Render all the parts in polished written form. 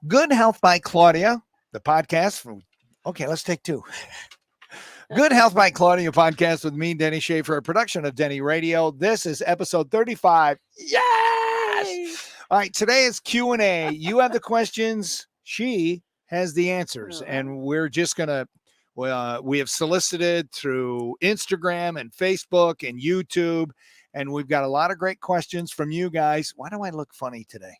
Good Health by Claudia, the podcast from, okay, let's take two. Good Health by Claudia podcast with me, Denny Schaefer, a production of Denny Radio. This is episode 35. Yes! All right, today is Q&A. You have the questions. She has the answers. And we're just going to, we have solicited through Instagram and Facebook and YouTube. And we've got a lot of great questions from you guys. Why do I look funny today?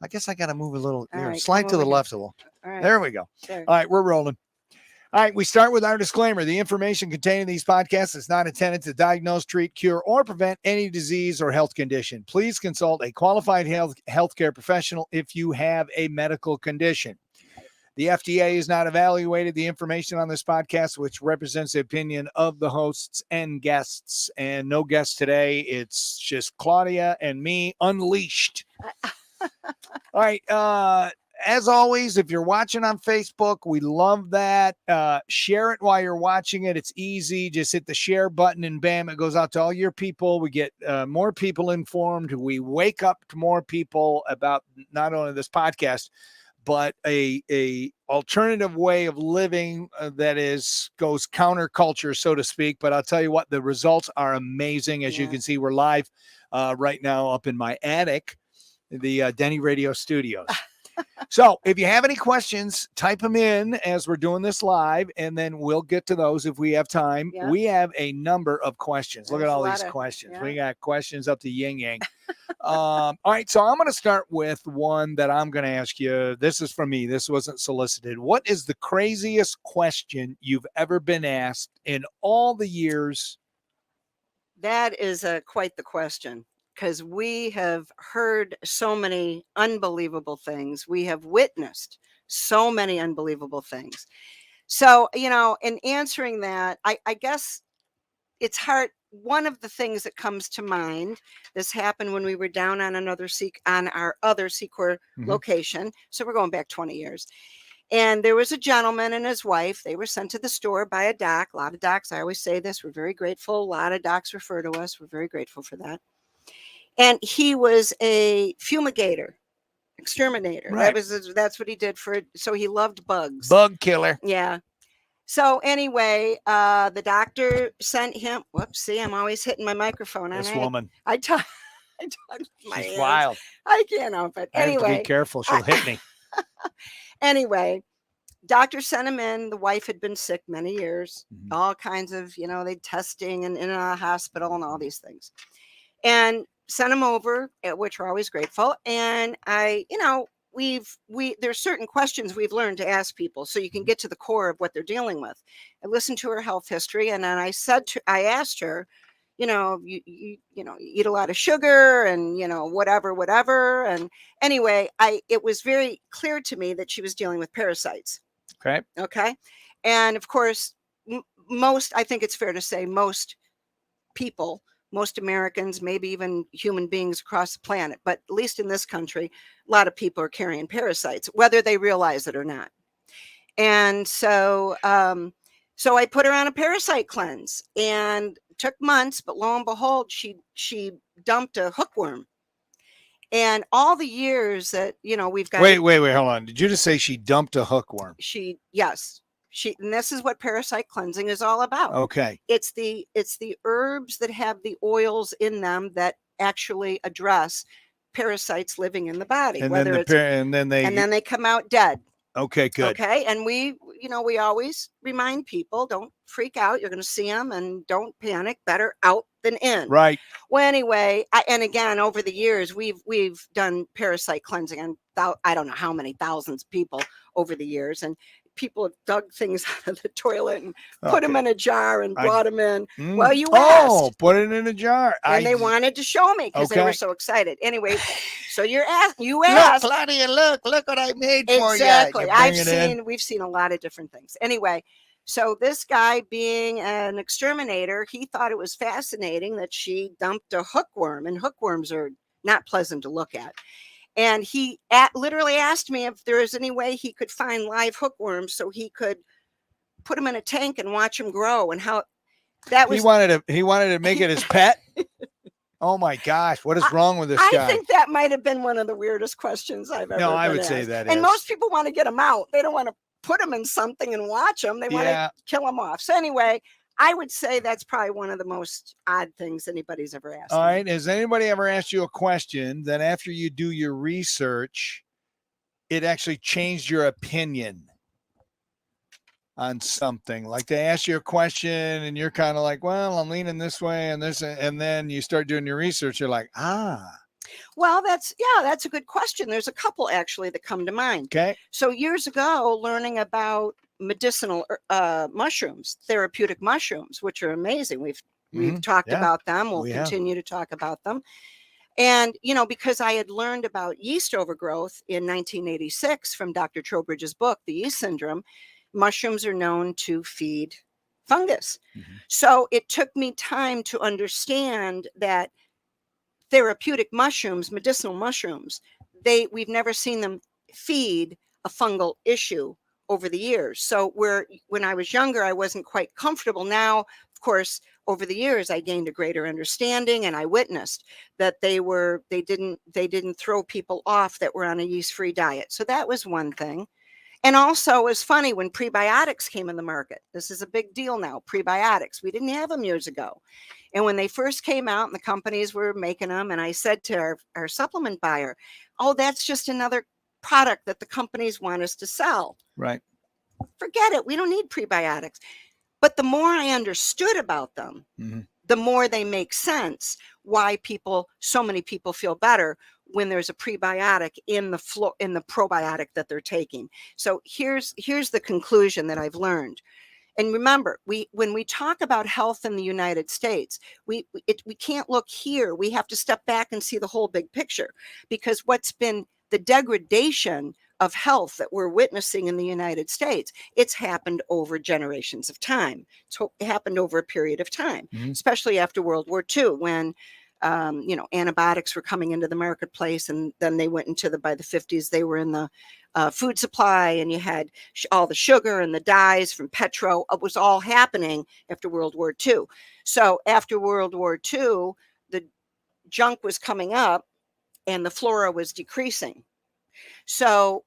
I guess I got to move a little, slide to the left a little. All right. There we go. There. All right, we're rolling. All right, we start with our disclaimer. The information contained in these podcasts is not intended to diagnose, treat, cure, or prevent any disease or health condition. Please consult a qualified healthcare professional if you have a medical condition. The FDA has not evaluated the information on this podcast, which represents the opinion of the hosts and guests. And no guests today. It's just Claudia and me unleashed. All right. As always, if you're watching on Facebook, we love that. Share it while you're watching it. It's easy. Just hit the share button and bam, it goes out to all your people. We get more people informed. We wake up to more people about not only this podcast, but a alternative way of living that goes counterculture, so to speak. But I'll tell you what, the results are amazing. As you can see, we're live right now up in my attic, the Denny Radio Studios. So if you have any questions, type them in as we're doing this live, and then we'll get to those if we have time. Yep. We have a number of questions. Look at all these questions. We got questions up to yin yang. All right, so I'm going to start with one that I'm going to ask you. This is from me. This wasn't solicited. What is the craziest question you've ever been asked in all the years? That is quite the question. Because we have heard so many unbelievable things. We have witnessed so many unbelievable things. So, in answering that, I guess it's hard. One of the things that comes to mind, this happened when we were down on our other Secor location. So we're going back 20 years. And there was a gentleman and his wife. They were sent to the store by a doc. A lot of docs, I always say this, we're very grateful. A lot of docs refer to us. We're very grateful for that. And he was a fumigator, exterminator. Right. That's what he did so he loved bugs. Bug killer. Yeah. So anyway, the doctor sent him. Whoops, see, I'm always hitting my microphone. This woman. I talk my She's hands. wild. I can't help it. Anyway. I have to be careful. She'll hit me. Anyway, doctor sent him in. The wife had been sick many years. All kinds of, they testing and in a hospital and all these things. And sent him over, which we're always grateful. And there's certain questions we've learned to ask people so you can get to the core of what they're dealing with. I listened to her health history, and then I asked her, you eat a lot of sugar and, whatever. And anyway, it was very clear to me that she was dealing with parasites. Okay. And of course, I think it's fair to say most people, most Americans, maybe even human beings across the planet, but at least in this country, a lot of people are carrying parasites, whether they realize it or not. And so I put her on a parasite cleanse, and it took months, but lo and behold, she dumped a hookworm. And all the years that, we've got. Wait, hold on. Did you just say she dumped a hookworm? Yes. And this is what parasite cleansing is all about. Okay. It's the herbs that have the oils in them that actually address parasites living in the body. And then they come out dead. Okay, good. Okay. And we always remind people, don't freak out. You're going to see them, and don't panic. Better out than in. Right. Well, anyway, and again, over the years, we've done parasite cleansing on I don't know how many thousands of people over the years. And people have dug things out of the toilet and put them in a jar and brought them in. Well, you asked. Put it in a jar. And they wanted to show me because they were so excited. Anyway, so you asked. Look, Claudia, look what I made for you. Exactly. We've seen a lot of different things. Anyway, so this guy, being an exterminator, he thought it was fascinating that she dumped a hookworm, and hookworms are not pleasant to look at. And he literally asked me if there was any way he could find live hookworms so he could put them in a tank and watch them grow, and how that was. He wanted to make it his pet. Oh my gosh, what is wrong with this I guy? think that might have been one of the weirdest questions I've ever No, I been would say asked. that And is. most people want to get them out. They don't want to put them in something and watch them. They want Yeah. to kill them off. So anyway, I would say that's probably one of the most odd things anybody's ever asked. All me. right. Has anybody ever asked you a question that after you do your research, it actually changed your opinion on something? Like they ask you a question and you're kind of like, well, I'm leaning this way and this, and then you start doing your research. You're like, Well, that's a good question. There's a couple actually that come to mind. okay. So years ago, learning about medicinal mushrooms, therapeutic mushrooms, which are amazing. We've talked Yeah, about them. We'll we have. continue to talk about them. And, because I had learned about yeast overgrowth in 1986 from Dr. Trowbridge's book, The Yeast Syndrome, mushrooms are known to feed fungus. So it took me time to understand that therapeutic mushrooms, medicinal mushrooms, we've never seen them feed a fungal issue over the years. So when I was younger, I wasn't quite comfortable. Now, of course, over the years, I gained a greater understanding, and I witnessed that they didn't throw people off that were on a yeast-free diet. So that was one thing. And also, it was funny when prebiotics came in the market. This is a big deal now, prebiotics. We didn't have them years ago. And when they first came out and the companies were making them, and I said to our supplement buyer, oh, that's just another product that the companies want us to sell. Right. Forget it. We don't need prebiotics. But the more I understood about them, the more they make sense why so many people feel better when there's a prebiotic in the probiotic that they're taking. So here's the conclusion that I've learned. And remember, when we talk about health in the United States, we can't look here. We have to step back and see the whole big picture, because what's been the degradation of health that we're witnessing in the United States, it's happened over generations of time. It happened over a period of time, especially after World War II, when antibiotics were coming into the marketplace, and then they went into by the 50s, they were in the food supply, and you had all the sugar and the dyes from petro. It was all happening after World War II. So after World War II, the junk was coming up and the flora was decreasing. So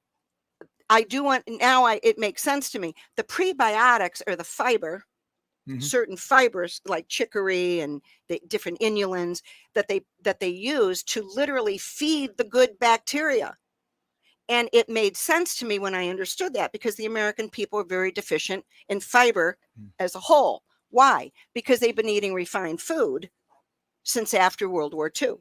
it makes sense to me. The prebiotics are the fiber, certain fibers like chicory and the different inulins that they use to literally feed the good bacteria. And it made sense to me when I understood that, because the American people are very deficient in fiber as a whole. Why? Because they've been eating refined food since after World War II.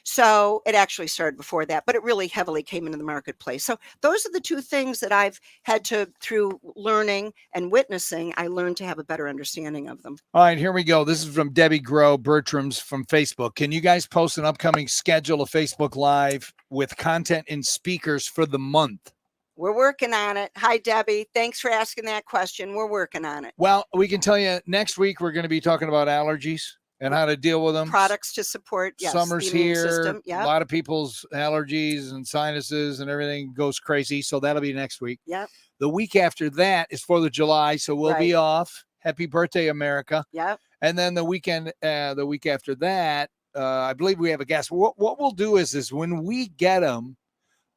So it actually started before that, but it really heavily came into the marketplace. So those are the two things that I've had to, through learning and witnessing, I learned to have a better understanding of them. All right, here we go. This is from Debi Groah, Bertrams from Facebook. Can you guys post an upcoming schedule of Facebook Live with content and speakers for the month? We're working on it. Hi, Debbie. Thanks for asking that question. We're working on it. Well, we can tell you next week we're going to be talking about allergies and how to deal with them. Products to support, yes, summer's the immune here. system. Yep. A lot of people's allergies and sinuses and everything goes crazy. So that'll be next week. Yep. The week after that is 4th of July. So we'll be off. Happy birthday, America. Yep. And then the week after that, I believe we have a guest. What we'll do is when we get them,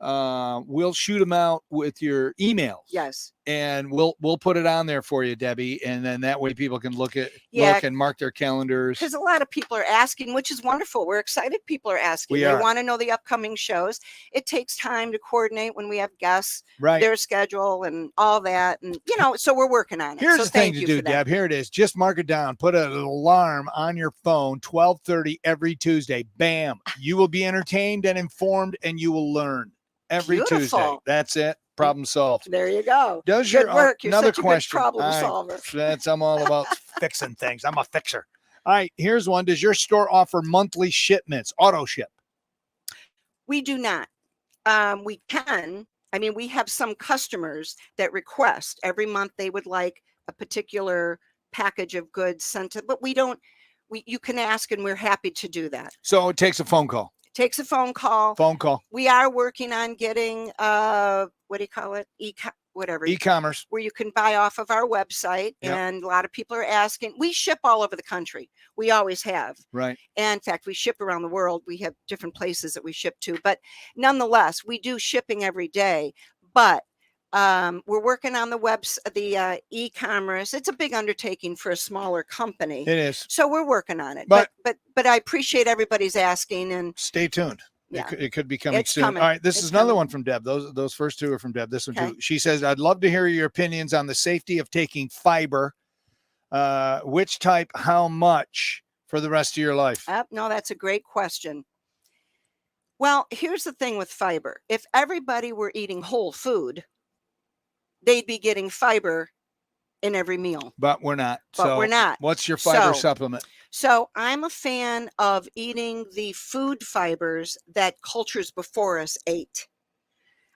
we'll shoot them out with your emails. Yes. And we'll put it on there for you, Debbie. And then that way people can look and mark their calendars. Because a lot of people are asking, which is wonderful. We're excited people are asking. They want to know the upcoming shows. It takes time to coordinate when we have guests, their schedule and all that. And, so we're working on it. Here's the thing to do, Deb. Here it is. Just mark it down. Put an alarm on your phone, 12:30 every Tuesday. Bam. You will be entertained and informed, and you will learn every Tuesday. That's it. Problem solved. There you go. Does good your work. You're another such a question? Good problem solver. I'm all about fixing things. I'm a fixer. All right, here's one. Does your store offer monthly shipments, auto ship? We do not. We can. I mean, we have some customers that request every month they would like a particular package of goods sent to, but we don't. You can ask, and we're happy to do that. So it takes a phone call. Takes a phone call. Phone call. We are working on getting what do you call it? whatever E-commerce. where you can buy off of our website. Yep. And a lot of people are asking. We ship all over the country. We always have. Right. And in fact, we ship around the world. We have different places that we ship to. But nonetheless, we do shipping every day. But we're working on the e-commerce. It's a big undertaking for a smaller company. It is. So we're working on it. But I appreciate everybody's asking, and stay tuned. yeah, It could be coming it's soon. coming. All right. This It's is another coming. one from Deb. Those first two are from Deb. This one Okay. too. She says, I'd love to hear your opinions on the safety of taking fiber. Which type, how much for the rest of your life? No, that's a great question. Well, here's the thing with fiber. If everybody were eating whole food, they'd be getting fiber in every meal. But we're not. But we're not. What's your fiber So- supplement? So I'm a fan of eating the food fibers that cultures before us ate.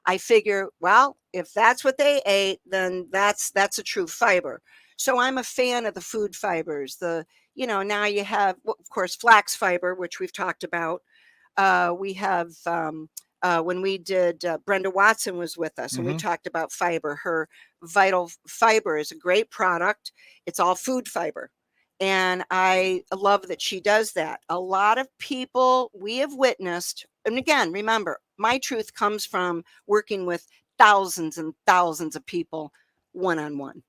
I figure, well, if that's what they ate, then that's a true fiber. So I'm a fan of the food fibers. Now you have, well, of course, flax fiber, which we've talked about. We have when we did, Brenda Watson was with us, and we talked about fiber. Her Vital Fiber is a great product. It's all food fiber. And I love that she does that. A lot of people we have witnessed, and again, remember, my truth comes from working with thousands and thousands of people one-on-one.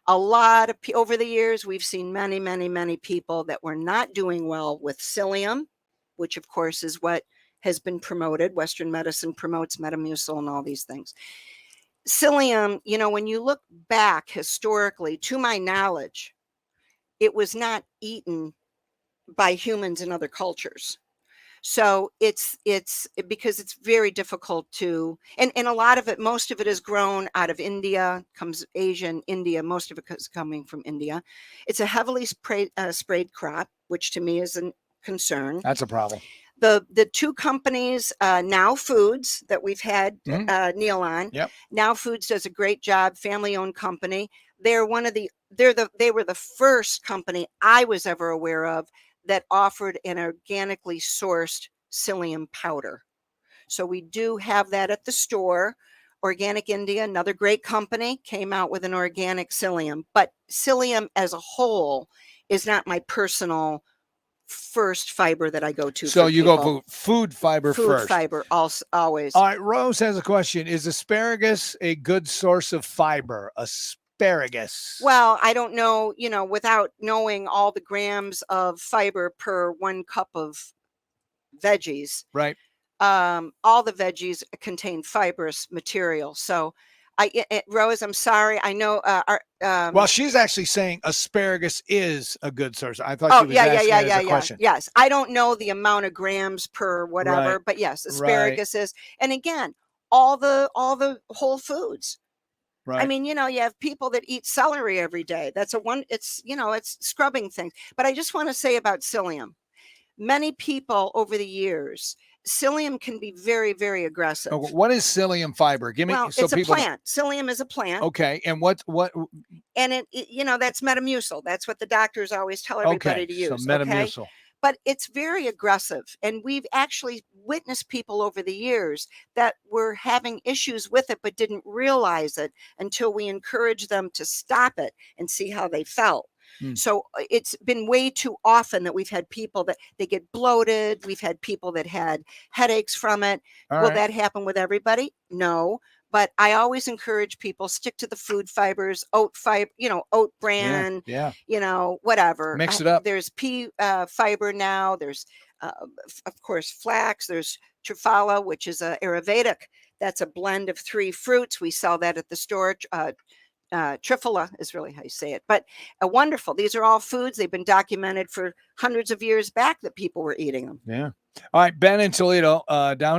A lot of over the years, we've seen many, many, many people that were not doing well with psyllium, which of course is what has been promoted. Western medicine promotes Metamucil and all these things. Psyllium, when you look back historically, to my knowledge, it was not eaten by humans in other cultures. So it's because it's very difficult to, and a lot of it, most of it is grown out of India, comes Asian, India, most of it is coming from India. It's a heavily sprayed crop, which to me is a concern. That's a problem. The two companies, Now Foods, that we've had Neil on. Yep. Now Foods does a great job, family-owned company. They were the first company I was ever aware of that offered an organically sourced psyllium powder. So we do have that at the store. Organic India, another great company, came out with an organic psyllium. But psyllium as a whole is not my personal first fiber that I go to. So you people. go for food fiber first. Food fiber, always. All right. Rose has a question. Is asparagus a good source of fiber? Asparagus. Well, I don't know, without knowing all the grams of fiber per 1 cup of veggies. Right. All the veggies contain fibrous material. So Rose, I'm sorry. I know. Well, she's actually saying asparagus is a good source. I thought she was asking that as a question. Yes. I don't know the amount of grams per whatever, Right. but yes, asparagus is. And again, all the whole foods. Right. I mean, you have people that eat celery every day. It's scrubbing things. But I just want to say about psyllium. Many people over the years, psyllium can be very, very aggressive. Oh, what is psyllium fiber? Give me. Well, so it's a people. plant. Psyllium is a plant. Okay. And what? And that's Metamucil. That's what the doctors always tell everybody to use. So Metamucil. Okay? But it's very aggressive. And we've actually witnessed people over the years that were having issues with it, but didn't realize it until we encouraged them to stop it and see how they felt. So it's been way too often that we've had people that they get bloated. We've had people that had headaches from it. Will that happen with everybody? No. But I always encourage people, stick to the food fibers, oat fiber, oat bran, whatever. Mix it up. There's pea fiber now. There's, of course, flax. There's triphala, which is a Ayurvedic. That's a blend of 3 fruits. We sell that at the store. Triphala is really how you say it, but wonderful. These are all foods. They've been documented for hundreds of years back that people were eating them. Yeah. All right. Ben in Toledo,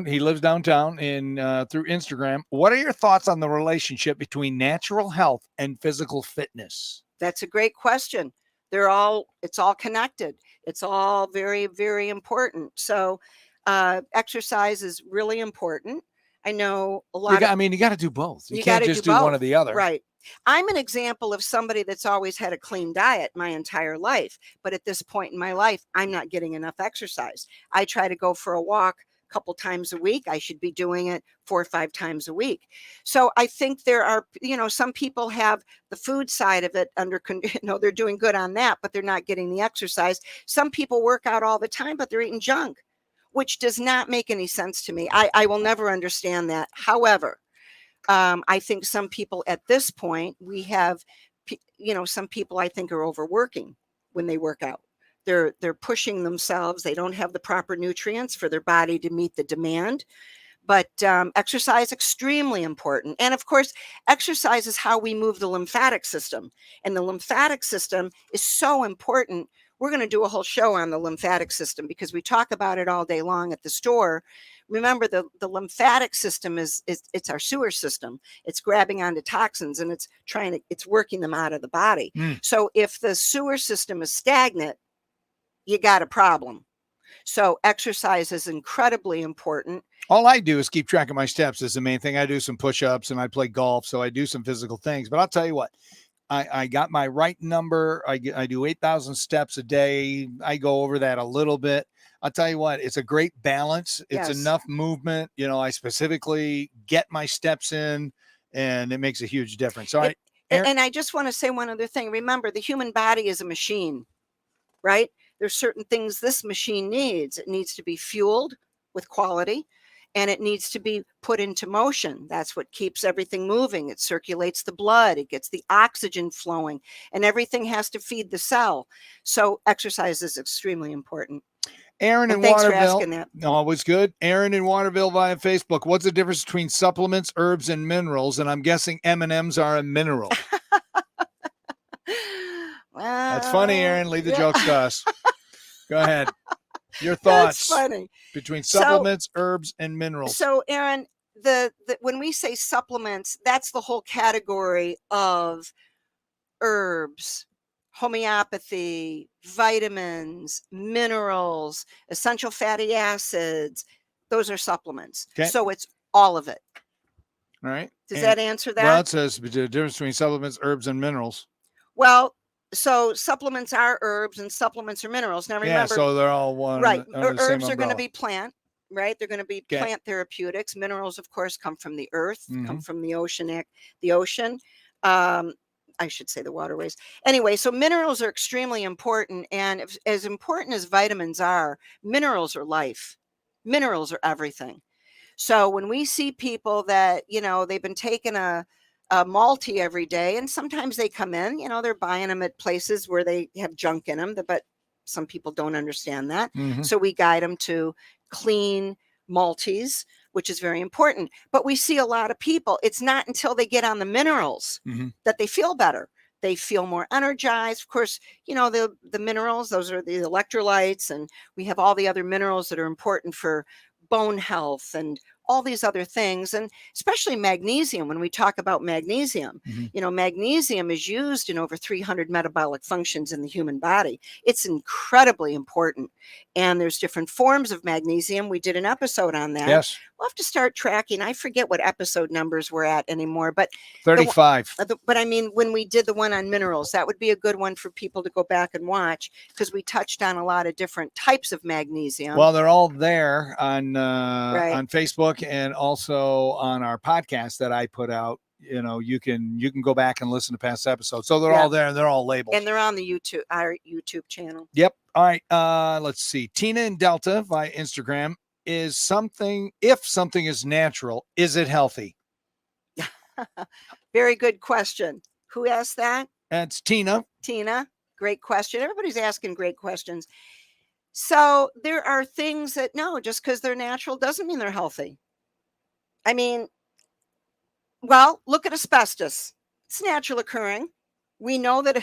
he lives downtown through Instagram. What are your thoughts on the relationship between natural health and physical fitness? That's a great question. It's all connected. It's all very, very important. So exercise is really important. I know a lot. You got to do both. You can't just do one or the other. Right. I'm an example of somebody that's always had a clean diet my entire life. But at this point in my life, I'm not getting enough exercise. I try to go for a walk a couple times a week. I should be doing it 4 or 5 times a week. So I think there are, some people have the food side of it under, they're doing good on that, but they're not getting the exercise. Some people work out all the time, but they're eating junk, which does not make any sense to me. I will never understand that. However, I think some people at this point, we have, some people I think are overworking when they work out. They're pushing themselves. They don't have the proper nutrients for their body to meet the demand. But exercise, extremely important. And of course, exercise is how we move the lymphatic system. And the lymphatic system is so important. We're going to do a whole show on the lymphatic system because we talk about it all day long at the store. Remember, the lymphatic system is it's our sewer system. It's grabbing onto toxins and it's working them out of the body. So if the sewer system is stagnant, you got a problem. So exercise is incredibly important. All I do is keep track of my steps is the main thing. I do some push-ups and I play golf, so I do some physical things. But I'll tell you what, I got my right number. I do 8,000 steps a day. I go over that a little bit. I'll tell you what, it's a great balance. It's enough movement. I specifically get my steps in, and it makes a huge difference. So and I just want to say one other thing. Remember, the human body is a machine, right? There's certain things this machine needs. It needs to be fueled with quality, and it needs to be put into motion. That's what keeps everything moving. It circulates the blood. It gets the oxygen flowing, and everything has to feed the cell. So exercise is extremely important. Erin in thanks Waterville. For asking that. Always good. Erin in Waterville via Facebook. What's the difference between supplements, herbs, and minerals? And I'm guessing M&Ms are a mineral. That's funny, Erin. Leave the jokes to us. Go ahead. Your thoughts. That's funny. Between supplements, herbs, and minerals. So, Erin, when we say supplements, that's the whole category of herbs, homeopathy, vitamins, minerals, essential fatty acids. Those are supplements. Okay. So it's all of it. All right. Does that answer that? Well, it says the difference between supplements, herbs, and minerals. Well, so supplements are herbs and supplements are minerals. Now remember, so they're all one. Right. Herbs are going to be plant, right? They're going to be plant therapeutics. Minerals, of course, come from the earth, come from the ocean. I should say the waterways. Anyway, so minerals are extremely important. And as important as vitamins are, minerals are life. Minerals are everything. So when we see people that, they've been taking a multi every day, and sometimes they come in, they're buying them at places where they have junk in them, but some people don't understand that. So we guide them to clean multis, which is very important. But we see a lot of people, it's not until they get on the minerals that they feel better. They feel more energized. Of course, the minerals, those are the electrolytes, and we have all the other minerals that are important for bone health and all these other things, and especially magnesium. When we talk about magnesium, magnesium is used in over 300 metabolic functions in the human body. It's incredibly important. And there's different forms of magnesium. We did an episode on that. Yes. We'll have to start tracking. I forget what episode numbers we're at anymore, but 35. But I mean, when we did the one on minerals, that would be a good one for people to go back and watch, because we touched on a lot of different types of magnesium. Well, they're all there on Facebook and also on our podcast that I put out. You can go back and listen to past episodes. So they're all there and they're all labeled. And they're on our YouTube channel. Yep. All right. Let's see. Tina in Delta via Instagram. If something is natural, is it healthy? Very good question. Who asked that? That's Tina. Tina. Great question. Everybody's asking great questions. So there are things that, just because they're natural doesn't mean they're healthy. I mean, well, look at asbestos. It's natural occurring. We know that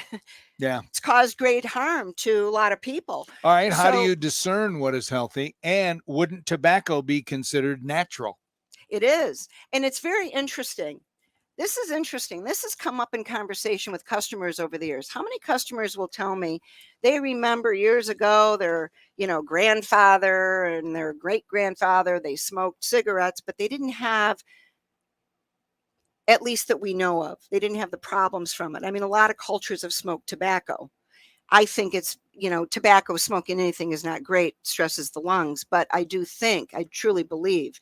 it's caused great harm to a lot of people. All right. How do you discern what is healthy? And wouldn't tobacco be considered natural? It is. And it's very interesting. This is interesting. This has come up in conversation with customers over the years. How many customers will tell me they remember years ago their, grandfather and their great grandfather, they smoked cigarettes, but they didn't have, at least that we know of, they didn't have the problems from it. I mean, a lot of cultures have smoked tobacco. I think it's tobacco, smoking anything is not great, stresses the lungs. But I truly believe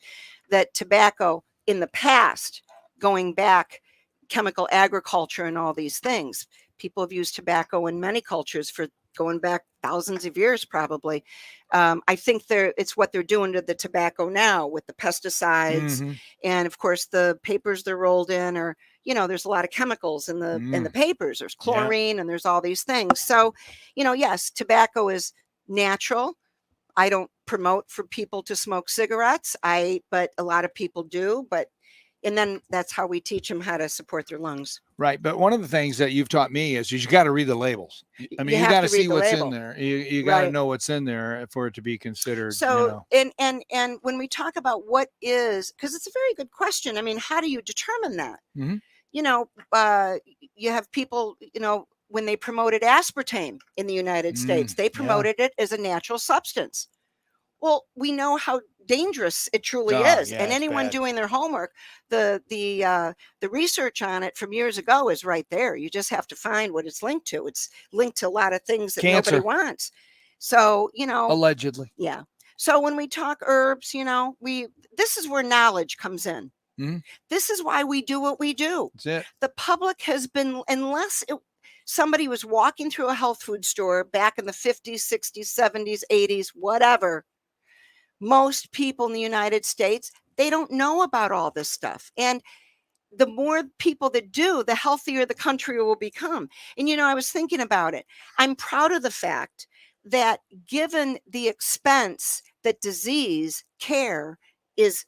that tobacco in the past, going back, chemical agriculture and all these things, people have used tobacco in many cultures for going back thousands of years, probably. I think it's what they're doing to the tobacco now with the pesticides, Mm-hmm. and of course the papers they're rolled in, or there's a lot of chemicals in the papers. There's chlorine, and there's all these things. So, yes, tobacco is natural. I don't promote for people to smoke cigarettes. But a lot of people do. And then that's how we teach them how to support their lungs. Right. But one of the things that you've taught me is you got to read the labels. I mean, you got to see what's in there. You got to know what's in there for it to be considered. So, and when we talk about what is, because it's a very good question. I mean, how do you determine that? Mm-hmm. You have people, when they promoted aspartame in the United States, they promoted it as a natural substance. Well, we know how dangerous it truly is. And anyone doing their homework, the research on it from years ago is right there. You just have to find what it's linked to. It's linked to a lot of things that nobody wants. So, allegedly. Yeah. So when we talk herbs, this is where knowledge comes in. Mm-hmm. This is why we do what we do. That's it. The public has been, somebody was walking through a health food store back in the 50s, 60s, 70s, 80s, whatever. Most people in the United States, they don't know about all this stuff. And the more people that do, the healthier the country will become. And, I was thinking about it. I'm proud of the fact that given the expense that disease care is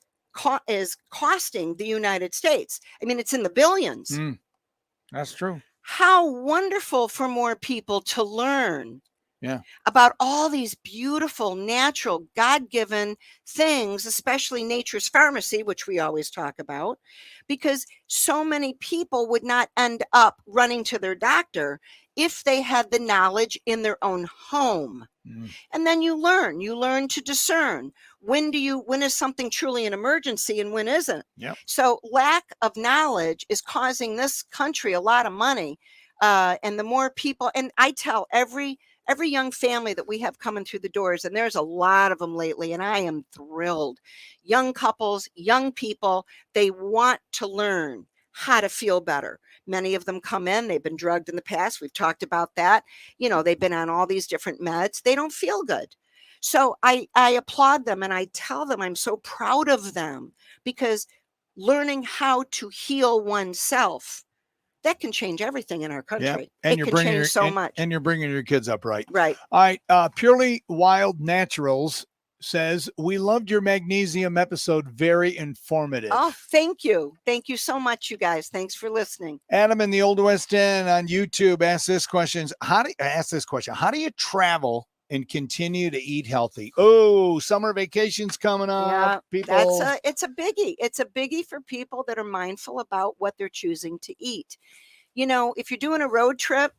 costing the United States, I mean, it's in the billions. That's true. How wonderful for more people to learn about all these beautiful, natural, God-given things, especially nature's pharmacy, which we always talk about, because so many people would not end up running to their doctor if they had the knowledge in their own home. And then you learn to discern when is something truly an emergency and when isn't. So lack of knowledge is causing this country a lot of money. And the more people, and I tell every young family that we have coming through the doors, and there's a lot of them lately, and I am thrilled. Young couples, young people, they want to learn how to feel better. Many of them come in, they've been drugged in the past. We've talked about that. They've been on all these different meds. They don't feel good. So I applaud them, and I tell them I'm so proud of them, because learning how to heal oneself, that can change everything in our country. And it can change so much. And you're bringing your kids up right. Right. All right. Purely Wild Naturals says, we loved your magnesium episode. Very informative. Oh, thank you. Thank you so much, you guys. Thanks for listening. Adam in the Old West End on YouTube asked this question. How do you travel and continue to eat healthy? Oh, summer vacation's coming up. Yeah, people. It's a biggie. It's a biggie for people that are mindful about what they're choosing to eat. If you're doing a road trip,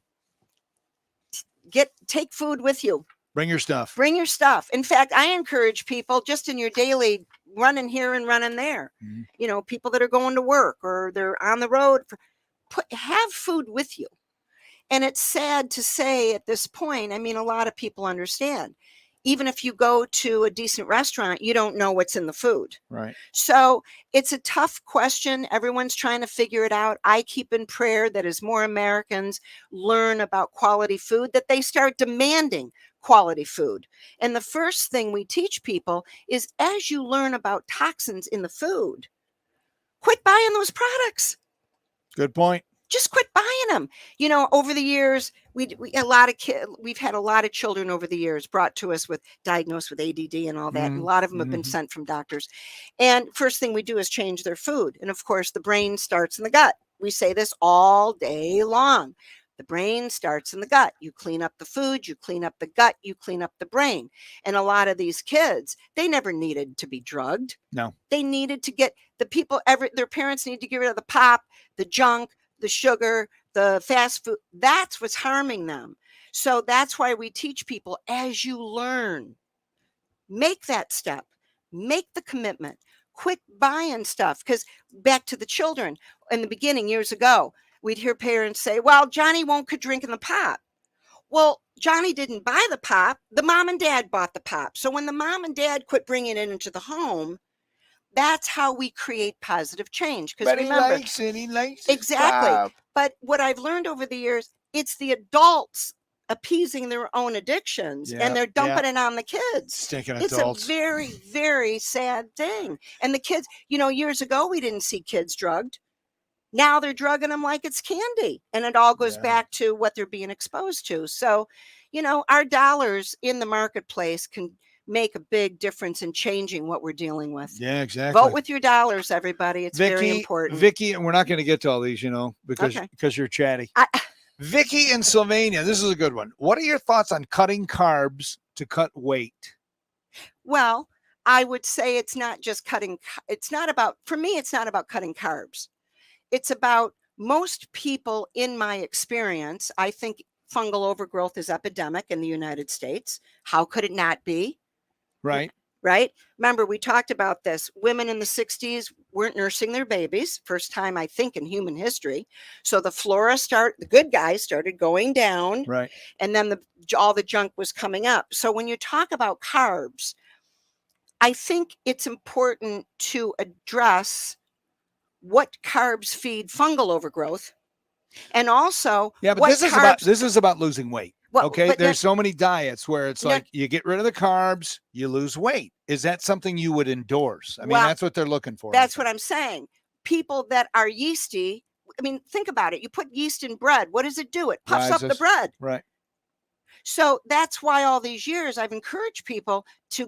take food with you. Bring your stuff. In fact, I encourage people just in your daily running here and running there, people that are going to work or they're on the road, have food with you. And it's sad to say at this point, I mean, a lot of people understand. Even if you go to a decent restaurant, you don't know what's in the food. Right. So it's a tough question. Everyone's trying to figure it out. I keep in prayer that as more Americans learn about quality food, that they start demanding quality food. And the first thing we teach people is, as you learn about toxins in the food, quit buying those products. Good point. Just quit buying them. Over the years, we've had a lot of children over the years brought to us diagnosed with ADD and all that. And a lot of them have been sent from doctors. And first thing we do is change their food. And of course, the brain starts in the gut. We say this all day long. The brain starts in the gut. You clean up the food, you clean up the gut, you clean up the brain. And a lot of these kids, they never needed to be drugged. No. They needed to get their parents need to get rid of the pop, the junk, the sugar, the fast food. That's what's harming them. So that's why we teach people, as you learn, make that step, make the commitment, quit buying stuff. Because back to the children in the beginning, years ago, we'd hear parents say, well, Johnny won't quit drinking the pop. Well, Johnny didn't buy the pop. The mom and dad bought the pop. So when the mom and dad quit bringing it into the home, that's how we create positive change. Because But he remember, likes it. He likes his exactly. pop. But what I've learned over the years, it's the adults appeasing their own addictions, Yeah, and they're yeah. dumping it on the kids. Stinking It's adults. a very, very sad thing. And the kids, you know, years ago, we didn't see kids drugged. Now they're drugging them like it's candy. And it all goes Yeah. back to what they're being exposed to. So, you know, our dollars in the marketplace can make a big difference in changing what we're dealing with. Yeah, exactly. Vote with your dollars, everybody. It's very important. Vicki, and we're not going to get to all these, you know, because you're chatty. Vicki and Sylvania, this is a good one. What are your thoughts on cutting carbs to cut weight? Well, I would say it's not just cutting. It's not about, for me, it's not about cutting carbs. It's about most people, in my experience, I think fungal overgrowth is epidemic in the United States. How could it not be? Right. Right? Remember, we talked about this. Women in the 60s weren't nursing their babies. First time, I think, in human history. So the good guys started going down. Right. And then all the junk was coming up. So when you talk about carbs, I think it's important to address what carbs feed fungal overgrowth. And also, yeah, but this is about losing weight. Well, okay, there's so many diets where it's like you get rid of the carbs, you lose weight. Is that something you would endorse? I mean, that's what they're looking for. That's what I'm saying. People that are yeasty, I mean, think about it. You put yeast in bread. What does it do? It puffs up the bread. Right. So that's why all these years I've encouraged people to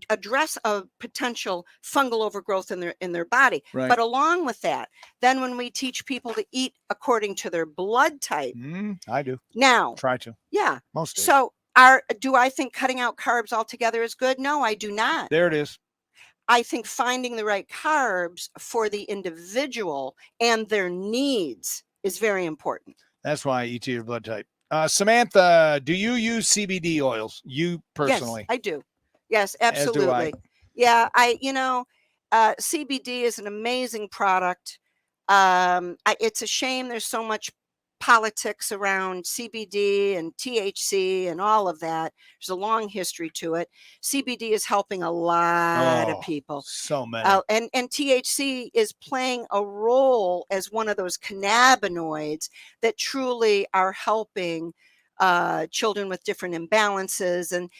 address a potential fungal overgrowth in their body. Right. But along with that, then when we teach people to eat according to their blood type, I do. Now, try to. Yeah. Most days. So do I think cutting out carbs altogether is good? No, I do not. There it is. I think finding the right carbs for the individual and their needs is very important. That's why I eat to your blood type. Samantha, do you use CBD oils? You personally? Yes, I do. Yes, absolutely. Yeah, CBD is an amazing product. It's a shame there's so much politics around CBD and THC and all of that. There's a long history to it. CBD is helping a lot of people. So many. And THC is playing a role as one of those cannabinoids that truly are helping children with different imbalances and,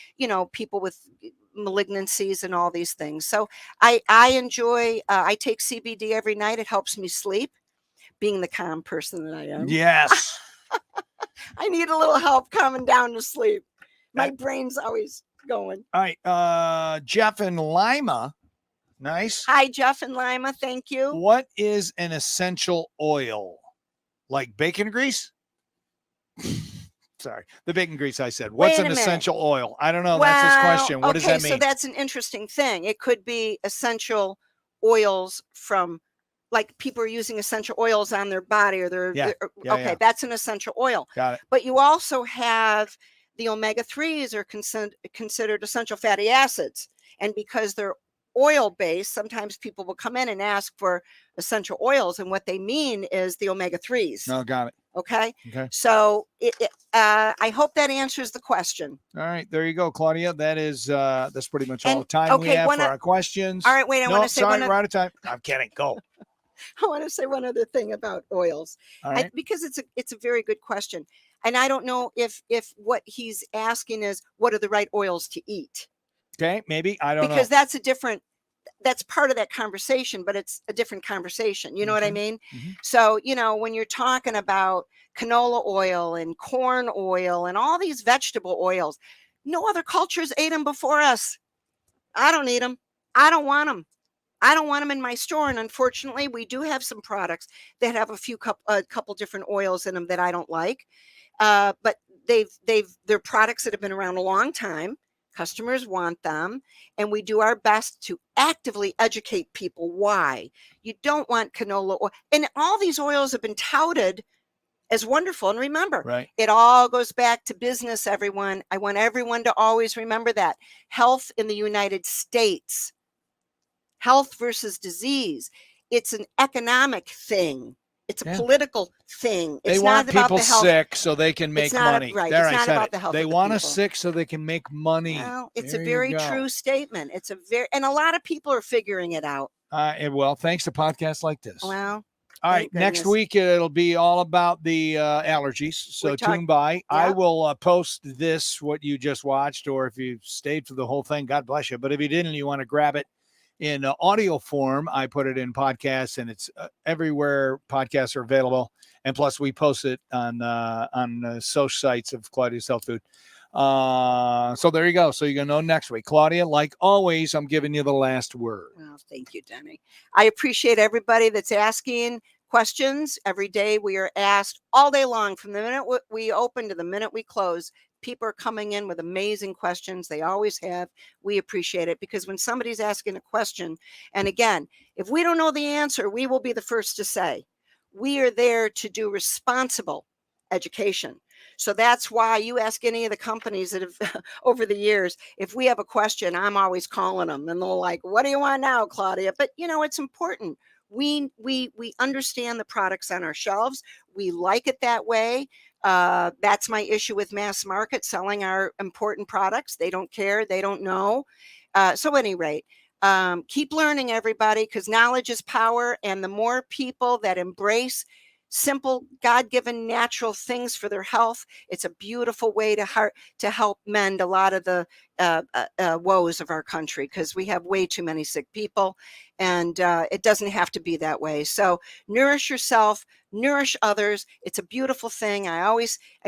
people with malignancies and all these things. So I enjoy, I take CBD every night. It helps me sleep. Being the calm person that I am. Yes. I need a little help coming down to sleep. My brain's always going. All right. Jeff and Lima. Nice. Hi, Jeff and Lima. Thank you. What is an essential oil? Like bacon grease? Sorry. The bacon grease I said. What's an essential oil? I don't know. That's his question. What does that mean? So that's an interesting thing. It could be essential oils from, like, people are using essential oils on their body or that's an essential oil. Got it. But you also have the omega-3s are considered essential fatty acids. And because they're oil-based, sometimes people will come in and ask for essential oils. And what they mean is the omega-3s. No, got it. Okay. So I hope that answers the question. All right. There you go, Claudia. That's pretty much all the time we have for our questions. All right. Wait, I want to say we're out of time. I'm kidding. Go. I want to say one other thing about oils, because it's a very good question. And I don't know if what he's asking is, what are the right oils to eat? Okay, maybe. I don't know. Because that's part of that conversation, but it's a different conversation. You know what I mean? Mm-hmm. So, when you're talking about canola oil and corn oil and all these vegetable oils, no other cultures ate them before us. I don't need them. I don't want them. I don't want them in my store. And unfortunately, we do have some products that have a couple different oils in them that I don't like. But they're products that have been around a long time. Customers want them. And we do our best to actively educate people why you don't want canola oil. And all these oils have been touted as wonderful. And remember, it all goes back to business, everyone. I want everyone to always remember that. Health in the United States. Health versus disease. It's an economic thing. It's a Yeah. political thing. They It's want not about people the health. sick so they can make It's not money. right. There, It's I not said about it. the health They of the want us people. sick so they can make money. Well, it's There a you very go. true statement. And a lot of people are figuring it out. Well, thanks to podcasts like this. Well, all right, next goodness. week it'll be all about the allergies. So tune by. I will post this, what you just watched, or if you stayed for the whole thing, God bless you. But if you didn't, you want to grab it in audio form, I put it in podcasts, and it's everywhere podcasts are available. And plus, we post it on social sites of Claudia's Health Food. So there you go. So you're going to know next week. Claudia, like always, I'm giving you the last word. Well, thank you, Denny. I appreciate everybody that's asking questions. Every day we are asked all day long, from the minute we open to the minute we close. People are coming in with amazing questions. They always have. We appreciate it, because when somebody's asking a question, and again, if we don't know the answer, we will be the first to say. We are there to do responsible education. So that's why you ask any of the companies that have over the years, if we have a question, I'm always calling them, and they're like, what do you want now, Claudia? But it's important. We understand the products on our shelves. We like it that way. That's my issue with mass market selling our important products. They don't care. They don't know. So at any rate, keep learning, everybody, because knowledge is power. And the more people that embrace simple, God-given, natural things for their health, it's a beautiful way to help mend a lot of the woes of our country, because we have way too many sick people, and it doesn't have to be that way. So nourish yourself, nourish others. It's a beautiful thing. I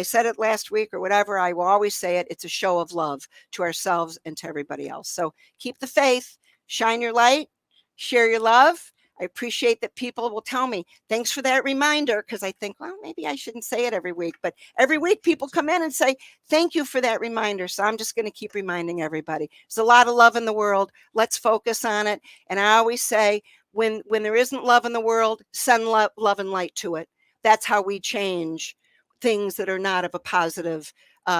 said it last week or whatever, I will always say it. It's a show of love to ourselves and to everybody else. So keep the faith, shine your light, share your love. I appreciate that people will tell me, thanks for that reminder, because I think, well, maybe I shouldn't say it every week. But every week people come in and say, thank you for that reminder. So I'm just going to keep reminding everybody. There's a lot of love in the world. Let's focus on it. And I always say, when there isn't love in the world, send love and light to it. That's how we change things that are not of a positive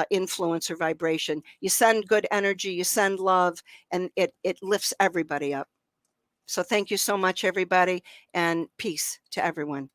influence or vibration. You send good energy, you send love, and it lifts everybody up. So thank you so much, everybody, and peace to everyone.